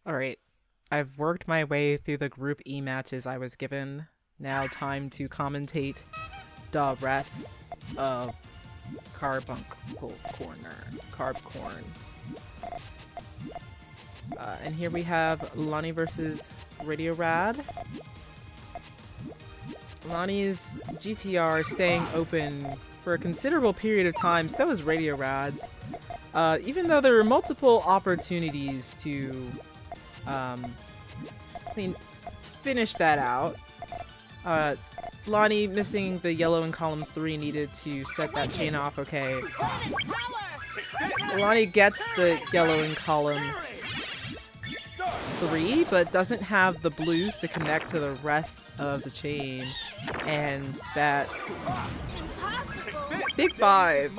Alright, I've worked my way through the Group E matches I was given. Now time to commentate the rest of Carbuncle Corner. Carbcorn. And here we have Lani versus RadioRad. Lani's GTR staying open for a considerable period of time, so is RadioRad's. Even though there were multiple opportunities to finish that out. Lani missing the yellow in column 3 needed to set that chain off, okay. Lani gets the yellow in column 3, but doesn't have the blues to connect to the rest of the chain. And that Big 5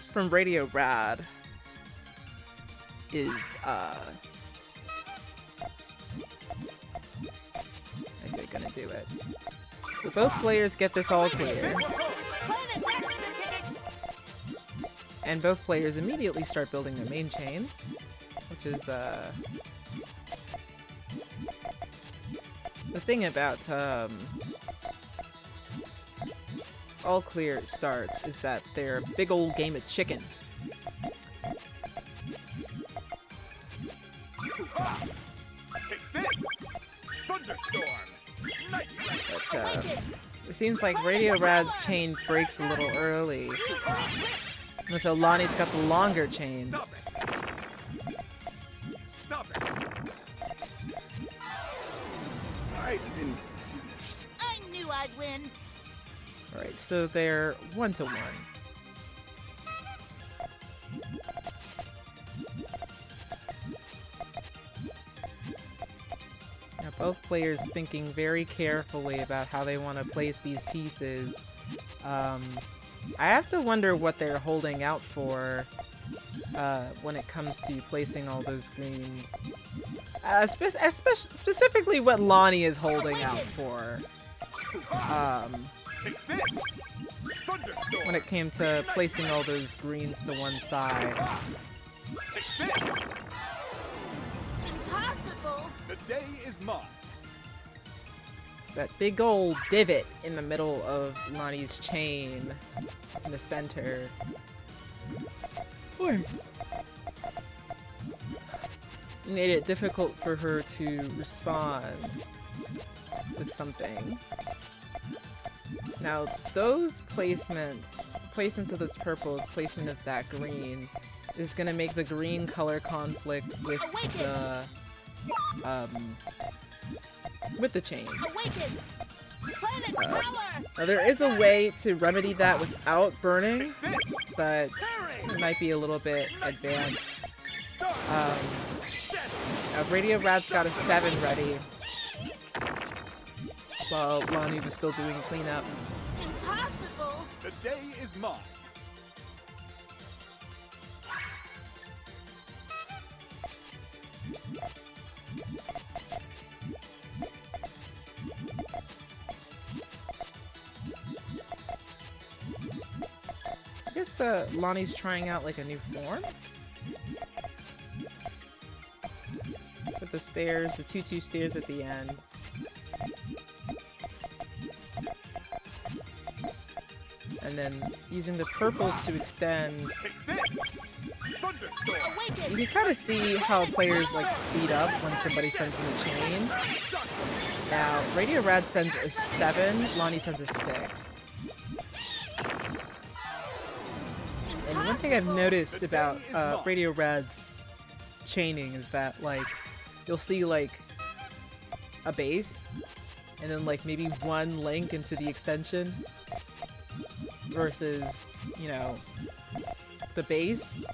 from RadioRad is, I say gonna do it. So both players get this all clear. And both players immediately start building their main chain, which is, the thing about, all clear starts is that they're a big old game of chicken. But, it seems like RadioRad's chain breaks a little early. And so Lani's got the longer chain. Stop it. I've been finished. I knew I'd win. Alright, so they're 1-1. Now both players thinking very carefully about how they want to place these pieces. I have to wonder what they're holding out for when it comes to placing all those greens. Specifically what Lani is holding out for. When it came to placing all those greens to one side. Impossible. The day is mine. That big old divot in the middle of Lani's chain in the center. Made it difficult for her to respond with something. Now those placements of those purples, placement of that green, is gonna make the green color conflict with the chain. Now there is a way to remedy that without burning, but it might be a little bit advanced. RadioRad's got a 7 ready, while Lani was still doing cleanup. Impossible. The day is mine. I guess Lani's trying out like a new form. With the stairs, the 2-2 stairs at the end. And then using the purples to extend. You can kind of see how players like speed up when somebody sends in the chain. Now, RadioRad sends a 7, Lani sends a 6. And one thing I've noticed about RadioRad's chaining is that, like, you'll see, like, a base, and then, like, maybe one link into the extension, versus, you know, the base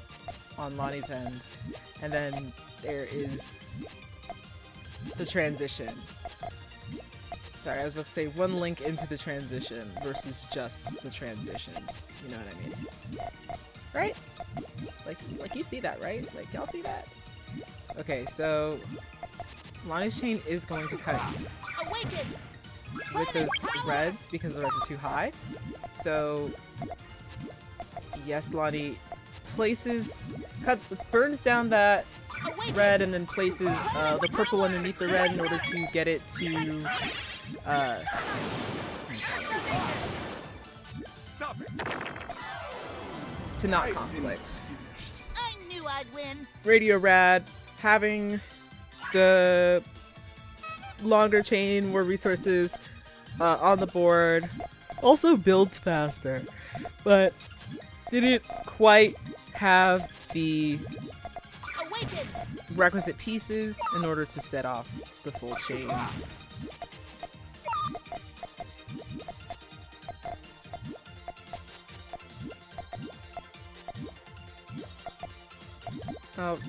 on Lani's end, and then there is the transition. Sorry, I was about to say one link into the transition versus just the transition. You know what I mean? Right? Like you see that, right? Like, y'all see that? Okay, so Lani's chain is going to cut with those reds because the reds are too high. So yes, Lani burns down that red and then places the purple underneath the red in order to get it to Stop it. to not conflict. I knew I'd win. RadioRad having the longer chain, more resources on the board, also builds faster, but didn't quite have the Awaken. requisite pieces in order to set off the full chain.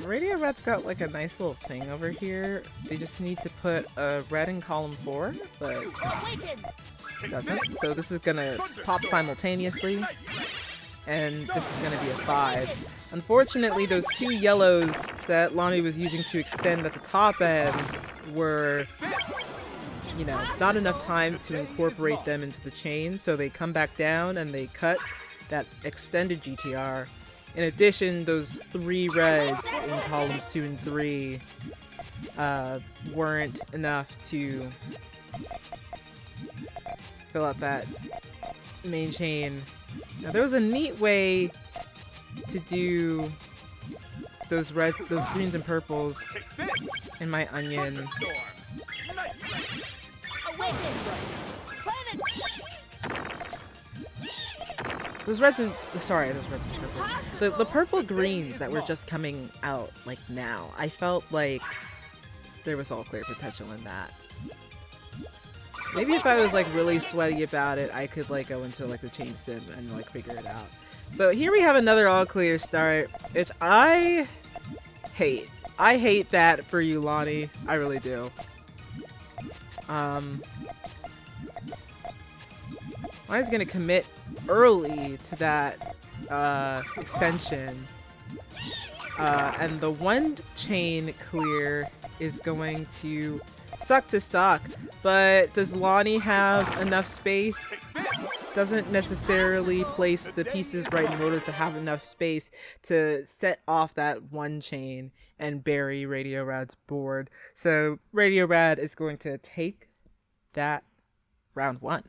RadioRad's got like a nice little thing over here. They just need to put a red in column 4, but Awaken. doesn't. So this is gonna pop simultaneously, and this is gonna be a 5. Unfortunately, those 2 yellows that Lani was using to extend at the top end were, you know, not enough time to incorporate them into the chain, so they come back down and they cut that extended GTR. In addition, those 3 reds in columns 2 and 3 weren't enough to fill out that main chain. Now there was a neat way to do those greens and purples in my onion. Awaken. Planet. Those reds and purples. The purple greens that were just coming out like now. I felt like there was all clear potential in that. Maybe if I was like really sweaty about it, I could like go into like the chain sim and like figure it out. But here we have another all clear start, which I hate. I hate that for you, Lani. I really do. Lani's gonna commit early to that extension. And the one chain clear is going to suck to suck. But does Lani have enough space? Doesn't necessarily place the pieces right in order to have enough space to set off that one chain and bury RadioRad's board. So RadioRad is going to take that round 1.